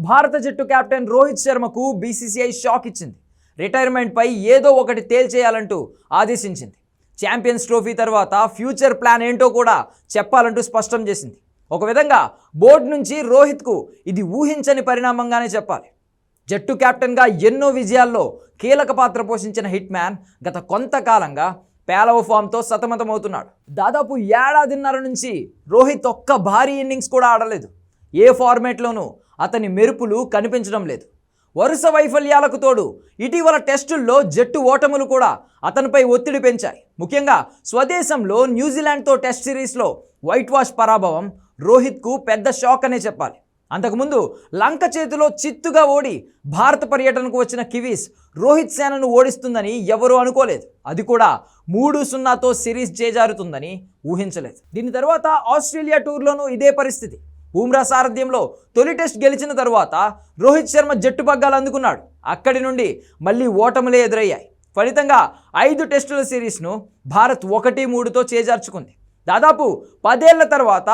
భారత జట్టు captain Rohit శర్మకు BCCI shock ఇచ్చింది. రిటైర్మెంట్పై ఏదో ఒకటి తేల్చేయాలంటూ ఆదేశించింది. ఛాంపియన్స్ ట్రోఫీ తర్వాత ఫ్యూచర్ ప్లాన్ ఏంటో కూడా చెప్పాలంటూ స్పష్టం చేసింది. ఒక విధంగా బోర్డు నుంచి రోహిత్కు ఇది ఊహించని పరిణామంగానే చెప్పాలి. జట్టు కెప్టెన్గా ఎన్నో విజయాల్లో కీలక పాత్ర పోషించిన హిట్ మ్యాన్ గత కొంతకాలంగా పేలవ ఫామ్తో సతమతమవుతున్నాడు. దాదాపు ఏడాదిన్నర నుంచి రోహిత్ ఒక్క భారీ ఇన్నింగ్స్ కూడా ఆడలేదు. ఏ ఫార్మేట్లోనూ అతని మెరుపులు కనిపించడం లేదు. వరుస వైఫల్యాలకు తోడు ఇటీవల టెస్టుల్లో జట్టు ఓటములు కూడా అతనిపై ఒత్తిడి పెంచాయి. ముఖ్యంగా స్వదేశంలో న్యూజిలాండ్తో టెస్ట్ సిరీస్లో వైట్ వాష్ పరాభవం రోహిత్కు పెద్ద షాక్ అనే చెప్పాలి. అంతకుముందు లంక చేతిలో చిత్తుగా ఓడి భారత పర్యటనకు వచ్చిన కివీస్ రోహిత్ సేనను ఓడిస్తుందని ఎవరూ అనుకోలేదు. అది కూడా 3-0తో సిరీస్ చేజారుతుందని ఊహించలేదు. దీని తర్వాత ఆస్ట్రేలియా టూర్లోనూ ఇదే పరిస్థితి. బుమ్రా సారథ్యంలో తొలి టెస్ట్ గెలిచిన తరువాత రోహిత్ శర్మ జట్టు పగ్గాలు అందుకున్నాడు. అక్కడి నుండి మళ్ళీ ఓటములే ఎదురయ్యాయి. ఫలితంగా 5 టెస్టుల సిరీస్ను భారత్ 1-3తో చేజార్చుకుంది. దాదాపు 10 ఏళ్ల తర్వాత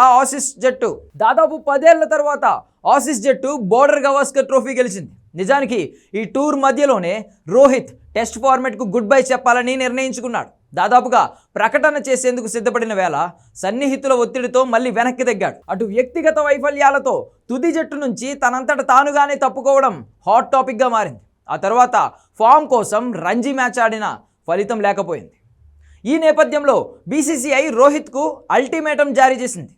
ఆసీస్ జట్టు బోర్డర్ గవాస్కర్ ట్రోఫీ గెలిచింది. నిజానికి ఈ టూర్ మధ్యలోనే రోహిత్ టెస్ట్ ఫార్మాట్కు గుడ్ బై చెప్పాలని నిర్ణయించుకున్నాడు. దాదాపుగా ప్రకటన చేసేందుకు సిద్ధపడిన వేళ సన్నిహితుల ఒత్తిడితో మళ్ళీ వెనక్కి తగ్గాడు. అటు వ్యక్తిగత వైఫల్యాలతో తుది జట్టు నుంచి తనంతట తానుగానే తప్పుకోవడం హాట్ టాపిక్గా మారింది. ఆ తర్వాత ఫామ్ కోసం రంజీ మ్యాచ్ ఆడినా ఫలితం లేకపోయింది. ఈ నేపథ్యంలో బీసీసీఐ రోహిత్కు అల్టిమేటం జారీ చేసింది.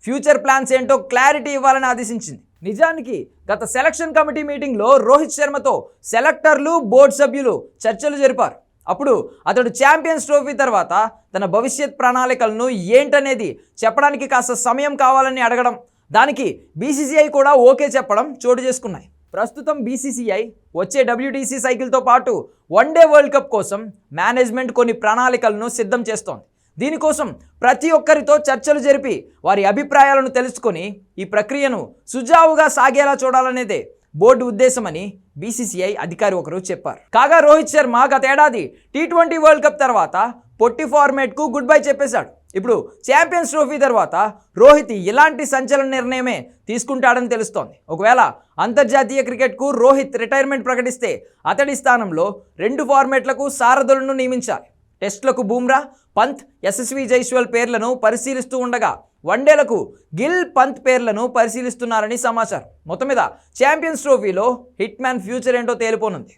ఫ్యూచర్ ప్లాన్స్ ఏంటో క్లారిటీ ఇవ్వాలని ఆదేశించింది. నిజానికి గత సెలక్షన్ కమిటీ మీటింగ్లో రోహిత్ శర్మతో సెలెక్టర్లు, బోర్డు సభ్యులు చర్చలు జరిపారు. అప్పుడు అతడు ఛాంపియన్స్ ట్రోఫీ తర్వాత తన భవిష్యత్ ప్రణాళికలను ఏంటనేది చెప్పడానికి కాస్త సమయం కావాలని అడగడం, దానికి బీసీసీఐ కూడా ఓకే చెప్పడం చోటు చేసుకున్నాయి. ప్రస్తుతం బీసీసీఐ వచ్చే WTC సైకిల్తో పాటు వన్డే వరల్డ్ కప్ కోసం మేనేజ్మెంట్ కొన్ని ప్రణాళికలను సిద్ధం చేస్తోంది. దీనికోసం ప్రతి ఒక్కరితో చర్చలు జరిపి వారి అభిప్రాయాలను తెలుసుకొని ఈ ప్రక్రియను సుజావుగా సాగేలా చూడాలనేదే బోర్డు ఉద్దేశమని బీసీసీఐ అధికారి ఒకరు చెప్పారు. కాగా రోహిత్ శర్మ గతేడాది T20 వరల్డ్ కప్ తర్వాత పొట్టి ఫార్మేట్కు గుడ్ బై చెప్పేశాడు. ఇప్పుడు ఛాంపియన్స్ ట్రోఫీ తర్వాత రోహిత్ ఇలాంటి సంచలన నిర్ణయమే తీసుకుంటాడని తెలుస్తోంది. ఒకవేళ అంతర్జాతీయ క్రికెట్కు రోహిత్ రిటైర్మెంట్ ప్రకటిస్తే అతడి స్థానంలో 2 ఫార్మేట్లకు సారథులను నియమించాలి. టెస్టులకు బుమ్రా, పంత్, యశస్వి జైస్వాల్ పేర్లను పరిశీలిస్తూ ఉండగా వన్డేలకు గిల్, పంత్ పేర్లను పరిశీలిస్తున్నారని సమాచారం. మొత్తం మీద ఛాంపియన్స్ ట్రోఫీలో హిట్ మ్యాన్ ఫ్యూచర్ ఏంటో తేలిపోనుంది.